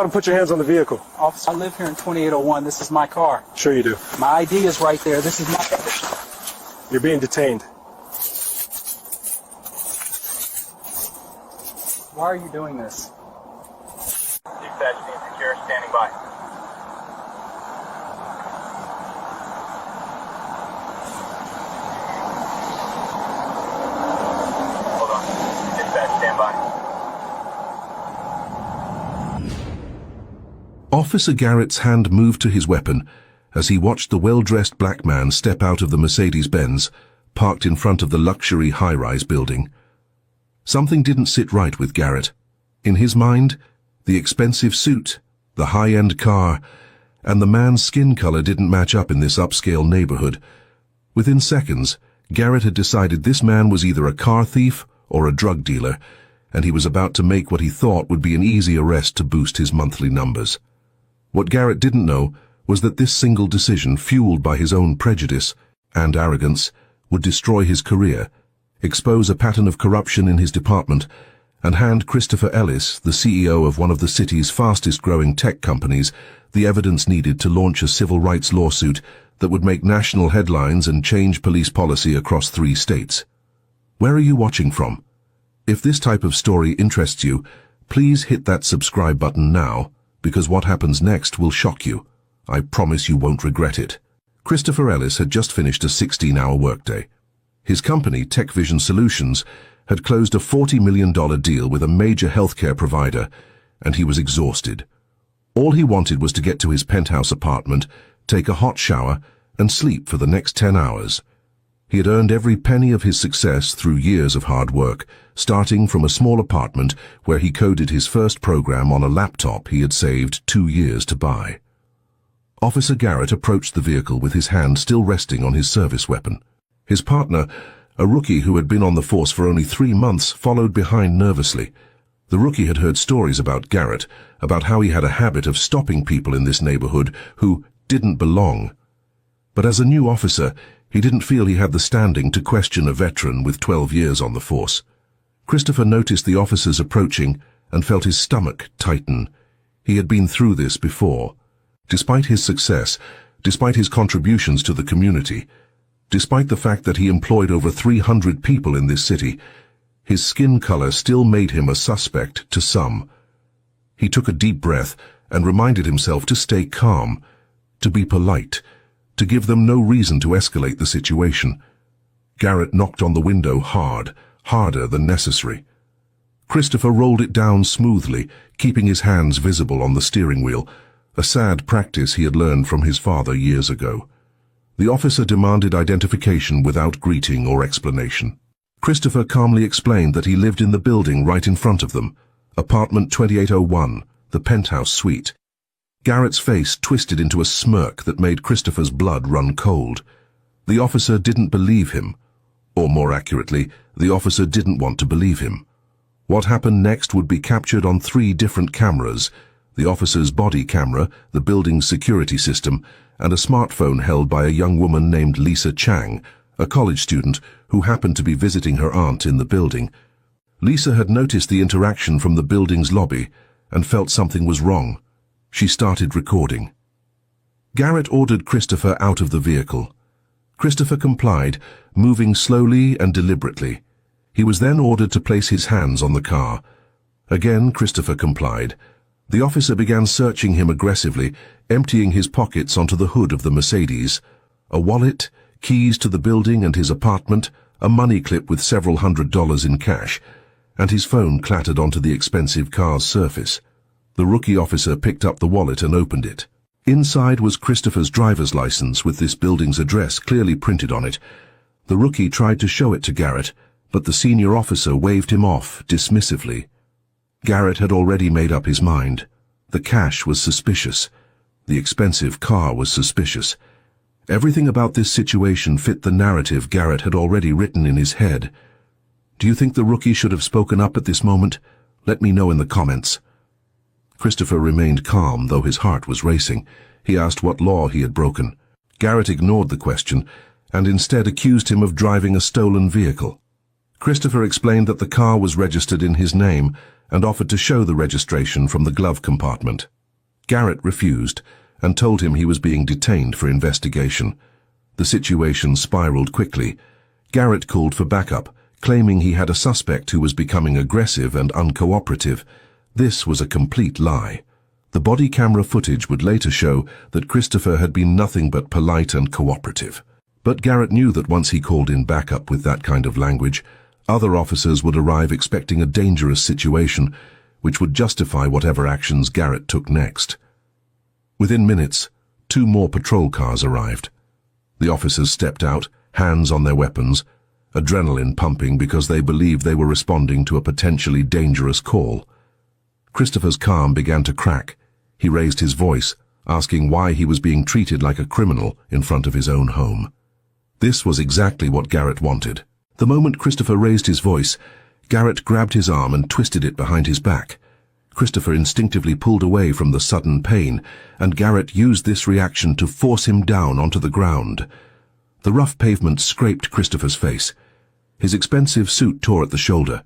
and put your hands on the vehicle. Officer, I live here in 2801. This is my car. Sure you do. My ID is right there. This is my... You're being detained. Why are you doing this? Dispatch being secure, standing by. Hold on. Dispatch, stand by. Officer Garrett's hand moved to his weapon as he watched the well-dressed black man step out of the Mercedes-Benz, parked in front of the luxury high-rise building. Something didn't sit right with Garrett. In his mind, the expensive suit, the high-end car, and the man's skin color didn't match up in this upscale neighborhood. Within seconds, Garrett had decided this man was either a car thief or a drug dealer, and he was about to make what he thought would be an easy arrest to boost his monthly numbers. What Garrett didn't know was that this single decision, fueled by his own prejudice and arrogance, would destroy his career, expose a pattern of corruption in his department, and hand Christopher Ellis, the CEO of one of the city's fastest-growing tech companies, the evidence needed to launch a civil rights lawsuit that would make national headlines and change police policy across 3 states. Where are you watching from? If this type of story interests you, please hit that subscribe button now, because what happens next will shock you. I promise you won't regret it. Christopher Ellis had just finished a 16-hour workday. His company, Tech Vision Solutions, had closed a $40 million deal with a major healthcare provider, and he was exhausted. All he wanted was to get to his penthouse apartment, take a hot shower, and sleep for the next 10 hours. He had earned every penny of his success through years of hard work, starting from a small apartment where he coded his first program on a laptop he had saved 2 years to buy. Officer Garrett approached the vehicle with his hand still resting on his service weapon. His partner, a rookie who had been on the force for only 3 months, followed behind nervously. The rookie had heard stories about Garrett, about how he had a habit of stopping people in this neighborhood who didn't belong. But as a new officer, he didn't feel he had the standing to question a veteran with 12 years on the force. Christopher noticed the officers approaching and felt his stomach tighten. He had been through this before. Despite his success, despite his contributions to the community, despite the fact that he employed over 300 people in this city, his skin color still made him a suspect to some. He took a deep breath and reminded himself to stay calm, to be polite, to give them no reason to escalate the situation. Garrett knocked on the window hard, harder than necessary. Christopher rolled it down smoothly, keeping his hands visible on the steering wheel, a sad practice he had learned from his father years ago. The officer demanded identification without greeting or explanation. Christopher calmly explained that he lived in the building right in front of them, apartment 2801, the penthouse suite. Garrett's face twisted into a smirk that made Christopher's blood run cold. The officer didn't believe him. Or more accurately, the officer didn't want to believe him. What happened next would be captured on 3 different cameras: the officer's body camera, the building's security system, and a smartphone held by a young woman named Lisa Chang, a college student who happened to be visiting her aunt in the building. Lisa had noticed the interaction from the building's lobby and felt something was wrong. She started recording. Garrett ordered Christopher out of the vehicle. Christopher complied, moving slowly and deliberately. He was then ordered to place his hands on the car. Again, Christopher complied. The officer began searching him aggressively, emptying his pockets onto the hood of the Mercedes. A wallet, keys to the building and his apartment, a money clip with several $100s in cash, and his phone clattered onto the expensive car's surface. The rookie officer picked up the wallet and opened it. Inside was Christopher's driver's license with this building's address clearly printed on it. The rookie tried to show it to Garrett, but the senior officer waved him off dismissively. Garrett had already made up his mind. The cash was suspicious. The expensive car was suspicious. Everything about this situation fit the narrative Garrett had already written in his head. Do you think the rookie should have spoken up at this moment? Let me know in the comments. Christopher remained calm, though his heart was racing. He asked what law he had broken. Garrett ignored the question, and instead accused him of driving a stolen vehicle. Christopher explained that the car was registered in his name, and offered to show the registration from the glove compartment. Garrett refused and told him he was being detained for investigation. The situation spiraled quickly. Garrett called for backup, claiming he had a suspect who was becoming aggressive and uncooperative. This was a complete lie. The body camera footage would later show that Christopher had been nothing but polite and cooperative. But Garrett knew that once he called in backup with that kind of language, other officers would arrive expecting a dangerous situation, which would justify whatever actions Garrett took next. Within minutes, 2 more patrol cars arrived. The officers stepped out, hands on their weapons, adrenaline pumping because they believed they were responding to a potentially dangerous call. Christopher's calm began to crack. He raised his voice, asking why he was being treated like a criminal in front of his own home. This was exactly what Garrett wanted. The moment Christopher raised his voice, Garrett grabbed his arm and twisted it behind his back. Christopher instinctively pulled away from the sudden pain, and Garrett used this reaction to force him down onto the ground. The rough pavement scraped Christopher's face. His expensive suit tore at the shoulder.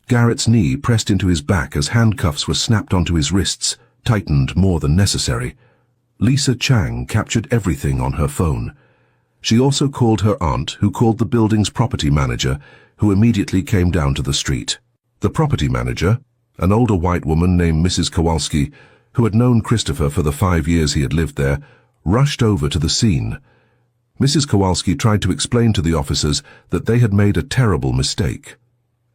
Garrett's knee pressed into his back as handcuffs were snapped onto his wrists, tightened more than necessary. Lisa Chang captured everything on her phone. She also called her aunt, who called the building's property manager, who immediately came down to the street. The property manager, an older white woman named Mrs. Kowalski, who had known Christopher for the 5 years he had lived there, rushed over to the scene. Mrs. Kowalski tried to explain to the officers that they had made a terrible mistake.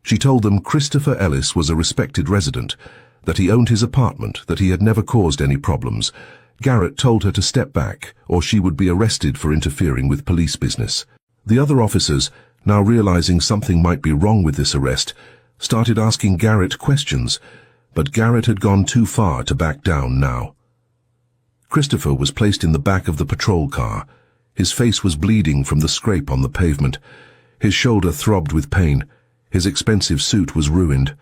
She told them Christopher Ellis was a respected resident, that he owned his apartment, that he had never caused any problems. Garrett told her to step back, or she would be arrested for interfering with police business. The other officers, now realizing something might be wrong with this arrest, started asking Garrett questions, but Garrett had gone too far to back down now. Christopher was placed in the back of the patrol car. His face was bleeding from the scrape on the pavement. His shoulder throbbed with pain. His expensive suit was ruined.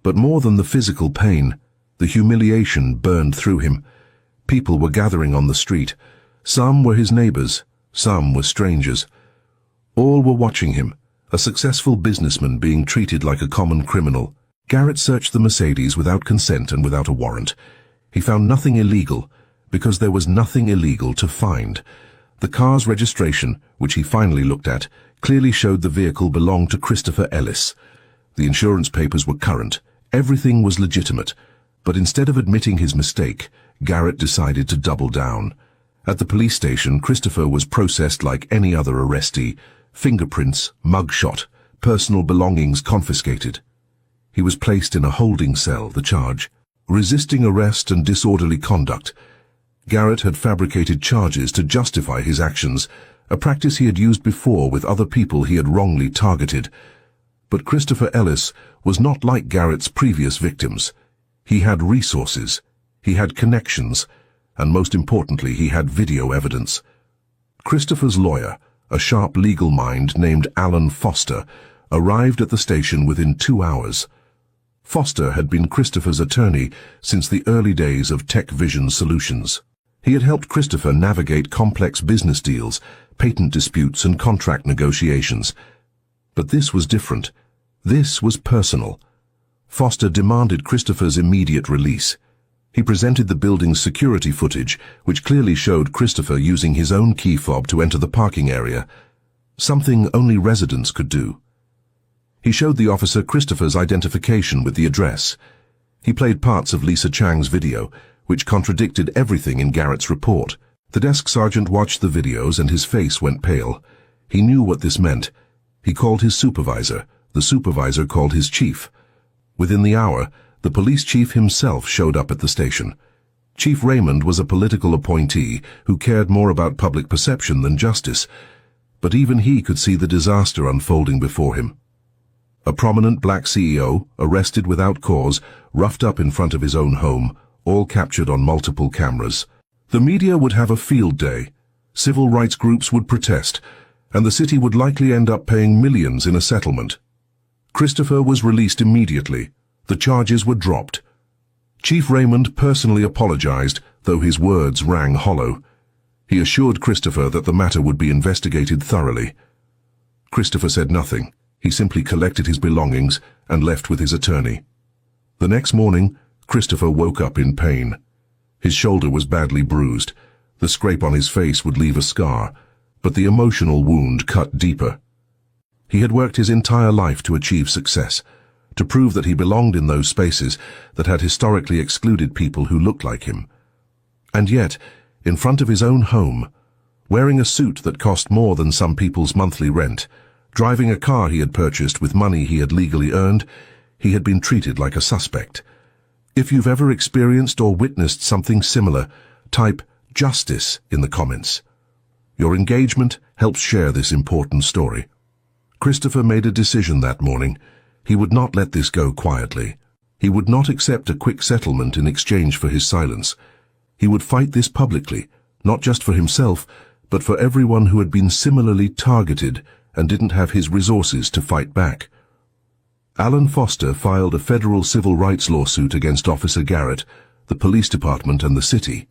But more than the physical pain, the humiliation burned through him. People were gathering on the street. Some were his neighbors, some were strangers. All were watching him, a successful businessman being treated like a common criminal. Garrett searched the Mercedes without consent and without a warrant. He found nothing illegal, because there was nothing illegal to find. The car's registration, which he finally looked at, clearly showed the vehicle belonged to Christopher Ellis. The insurance papers were current. Everything was legitimate. But instead of admitting his mistake, Garrett decided to double down. At the police station, Christopher was processed like any other arrestee. Fingerprints, mugshot, personal belongings confiscated. He was placed in a holding cell, the charge: resisting arrest and disorderly conduct. Garrett had fabricated charges to justify his actions, a practice he had used before with other people he had wrongly targeted. But Christopher Ellis was not like Garrett's previous victims. He had resources, he had connections, and most importantly, he had video evidence. Christopher's lawyer, a sharp legal mind named Alan Foster, arrived at the station within 2 hours. Foster had been Christopher's attorney since the early days of Tech Vision Solutions. He had helped Christopher navigate complex business deals, patent disputes, and contract negotiations. But this was different. This was personal. Foster demanded Christopher's immediate release. He presented the building's security footage, which clearly showed Christopher using his own key fob to enter the parking area, something only residents could do. He showed the officer Christopher's identification with the address. He played parts of Lisa Chang's video, which contradicted everything in Garrett's report. The desk sergeant watched the videos and his face went pale. He knew what this meant. He called his supervisor. The supervisor called his chief. Within the hour, the police chief himself showed up at the station. Chief Raymond was a political appointee who cared more about public perception than justice, but even he could see the disaster unfolding before him. A prominent black CEO, arrested without cause, roughed up in front of his own home, all captured on multiple cameras. The media would have a field day. Civil rights groups would protest, and the city would likely end up paying millions in a settlement. Christopher was released immediately. The charges were dropped. Chief Raymond personally apologized, though his words rang hollow. He assured Christopher that the matter would be investigated thoroughly. Christopher said nothing. He simply collected his belongings and left with his attorney. The next morning, Christopher woke up in pain. His shoulder was badly bruised. The scrape on his face would leave a scar, but the emotional wound cut deeper. He had worked his entire life to achieve success, to prove that he belonged in those spaces that had historically excluded people who looked like him. And yet, in front of his own home, wearing a suit that cost more than some people's monthly rent, driving a car he had purchased with money he had legally earned, he had been treated like a suspect. If you've ever experienced or witnessed something similar, type justice in the comments. Your engagement helps share this important story. Christopher made a decision that morning. He would not let this go quietly. He would not accept a quick settlement in exchange for his silence. He would fight this publicly, not just for himself, but for everyone who had been similarly targeted and didn't have his resources to fight back. Alan Foster filed a federal civil rights lawsuit against Officer Garrett, the police department, and the city.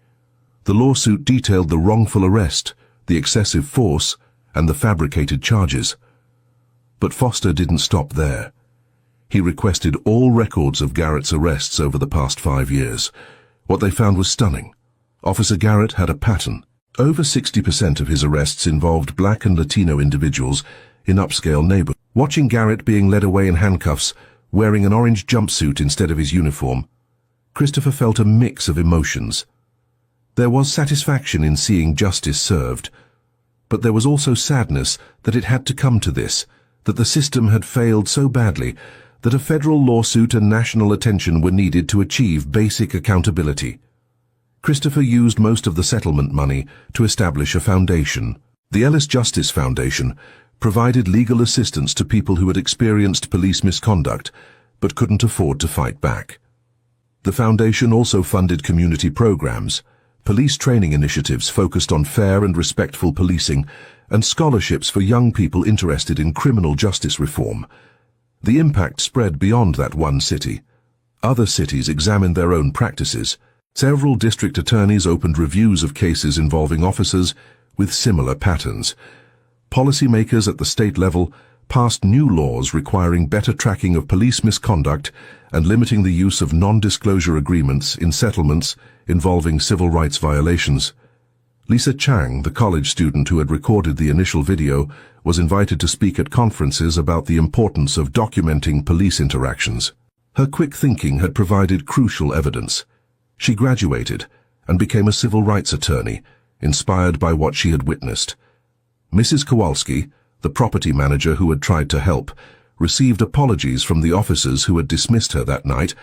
The lawsuit detailed the wrongful arrest, the excessive force, and the fabricated charges. But Foster didn't stop there. He requested all records of Garrett's arrests over the past 5 years. What they found was stunning. Officer Garrett had a pattern. Over 60% of his arrests involved Black and Latino individuals in upscale neighborhoods. Watching Garrett being led away in handcuffs, wearing an orange jumpsuit instead of his uniform, Christopher felt a mix of emotions. There was satisfaction in seeing justice served, but there was also sadness that it had to come to this, that the system had failed so badly that a federal lawsuit and national attention were needed to achieve basic accountability. Christopher used most of the settlement money to establish a foundation. The Ellis Justice Foundation provided legal assistance to people who had experienced police misconduct but couldn't afford to fight back. The foundation also funded community programs, police training initiatives focused on fair and respectful policing, and scholarships for young people interested in criminal justice reform. The impact spread beyond that one city. Other cities examined their own practices. Several district attorneys opened reviews of cases involving officers with similar patterns. Policymakers at the state level passed new laws requiring better tracking of police misconduct and limiting the use of non-disclosure agreements in settlements involving civil rights violations. Lisa Chang, the college student who had recorded the initial video, was invited to speak at conferences about the importance of documenting police interactions. Her quick thinking had provided crucial evidence. She graduated and became a civil rights attorney, inspired by what she had witnessed. Mrs. Kowalski, the property manager who had tried to help, received apologies from the officers who had dismissed her that night.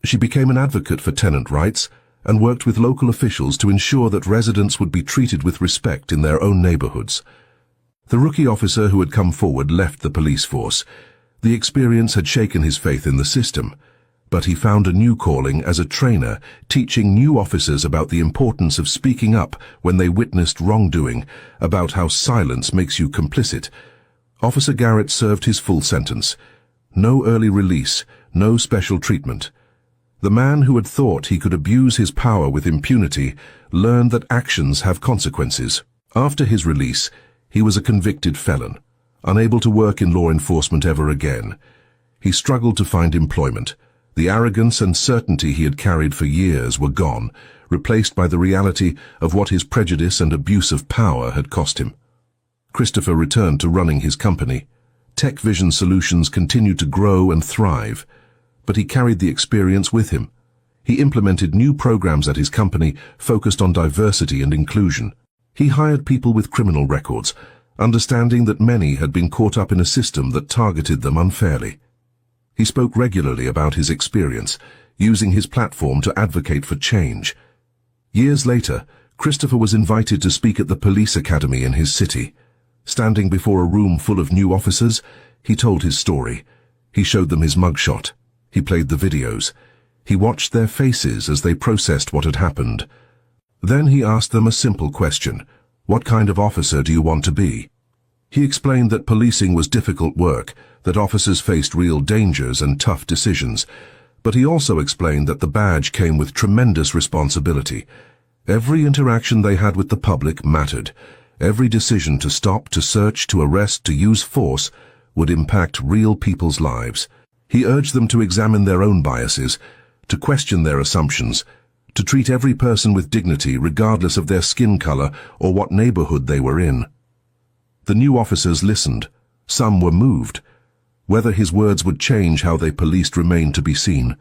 She became an advocate for tenant rights and worked with local officials to ensure that residents would be treated with respect in their own neighborhoods. The rookie officer who had come forward left the police force. The experience had shaken his faith in the system, but he found a new calling as a trainer, teaching new officers about the importance of speaking up when they witnessed wrongdoing, about how silence makes you complicit. Officer Garrett served his full sentence. No early release, no special treatment. The man who had thought he could abuse his power with impunity learned that actions have consequences. After his release, he was a convicted felon, unable to work in law enforcement ever again. He struggled to find employment. The arrogance and certainty he had carried for years were gone, replaced by the reality of what his prejudice and abuse of power had cost him. Christopher returned to running his company. Tech Vision Solutions continued to grow and thrive, but he carried the experience with him. He implemented new programs at his company focused on diversity and inclusion. He hired people with criminal records, understanding that many had been caught up in a system that targeted them unfairly. He spoke regularly about his experience, using his platform to advocate for change. Years later, Christopher was invited to speak at the police academy in his city. Standing before a room full of new officers, he told his story. He showed them his mugshot. He played the videos. He watched their faces as they processed what had happened. Then he asked them a simple question: what kind of officer do you want to be? He explained that policing was difficult work, that officers faced real dangers and tough decisions, but he also explained that the badge came with tremendous responsibility. Every interaction they had with the public mattered. Every decision to stop, to search, to arrest, to use force would impact real people's lives. He urged them to examine their own biases, to question their assumptions, to treat every person with dignity regardless of their skin color or what neighborhood they were in. The new officers listened. Some were moved. Whether his words would change how they policed remained to be seen.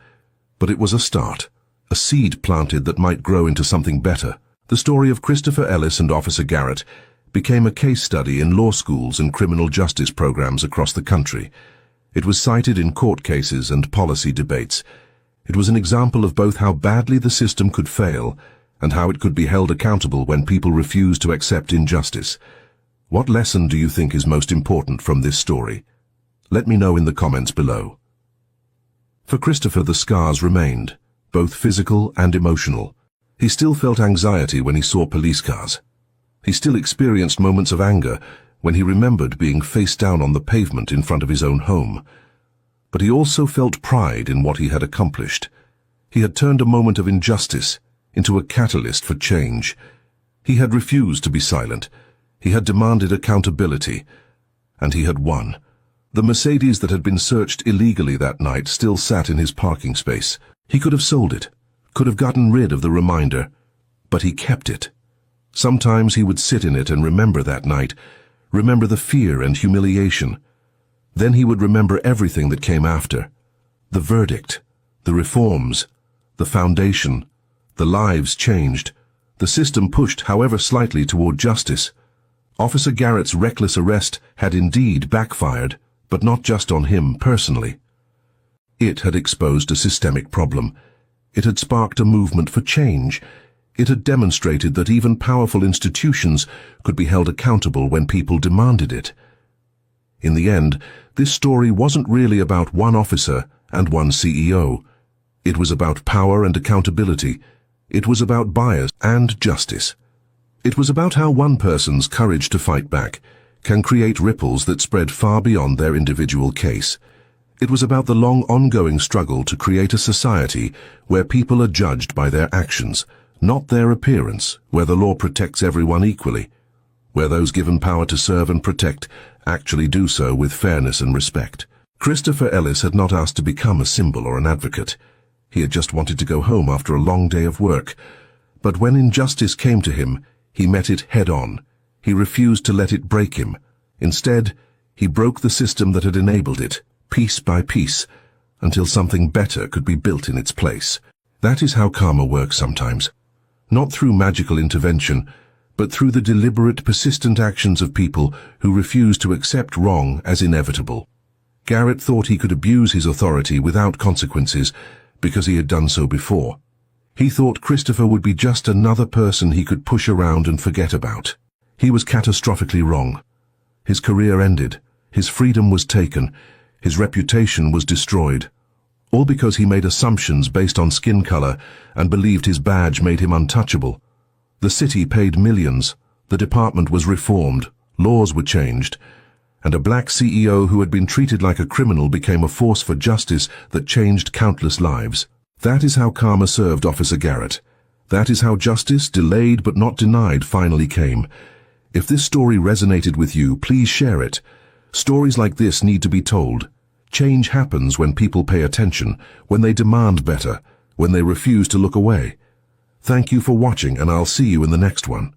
But it was a start, a seed planted that might grow into something better. The story of Christopher Ellis and Officer Garrett became a case study in law schools and criminal justice programs across the country. It was cited in court cases and policy debates. It was an example of both how badly the system could fail and how it could be held accountable when people refused to accept injustice. What lesson do you think is most important from this story? Let me know in the comments below. For Christopher, the scars remained, both physical and emotional. He still felt anxiety when he saw police cars. He still experienced moments of anger when he remembered being face down on the pavement in front of his own home. But he also felt pride in what he had accomplished. He had turned a moment of injustice into a catalyst for change. He had refused to be silent. He had demanded accountability. And he had won. The Mercedes that had been searched illegally that night still sat in his parking space. He could have sold it, could have gotten rid of the reminder, but he kept it. Sometimes he would sit in it and remember that night, remember the fear and humiliation. Then he would remember everything that came after. The verdict, the reforms, the foundation, the lives changed, the system pushed however slightly toward justice. Officer Garrett's reckless arrest had indeed backfired, but not just on him personally. It had exposed a systemic problem. It had sparked a movement for change. It had demonstrated that even powerful institutions could be held accountable when people demanded it. In the end, this story wasn't really about one officer and one CEO. It was about power and accountability. It was about bias and justice. It was about how one person's courage to fight back can create ripples that spread far beyond their individual case. It was about the long ongoing struggle to create a society where people are judged by their actions, not their appearance, where the law protects everyone equally, where those given power to serve and protect actually do so with fairness and respect. Christopher Ellis had not asked to become a symbol or an advocate. He had just wanted to go home after a long day of work. But when injustice came to him, he met it head-on. He refused to let it break him. Instead, he broke the system that had enabled it, piece by piece, until something better could be built in its place. That is how karma works sometimes. Not through magical intervention, but through the deliberate, persistent actions of people who refuse to accept wrong as inevitable. Garrett thought he could abuse his authority without consequences because he had done so before. He thought Christopher would be just another person he could push around and forget about. He was catastrophically wrong. His career ended. His freedom was taken. His reputation was destroyed. All because he made assumptions based on skin color and believed his badge made him untouchable. The city paid millions. The department was reformed. Laws were changed. And a black CEO who had been treated like a criminal became a force for justice that changed countless lives. That is how karma served Officer Garrett. That is how justice, delayed but not denied, finally came. If this story resonated with you, please share it. Stories like this need to be told. Change happens when people pay attention, when they demand better, when they refuse to look away. Thank you for watching, and I'll see you in the next one.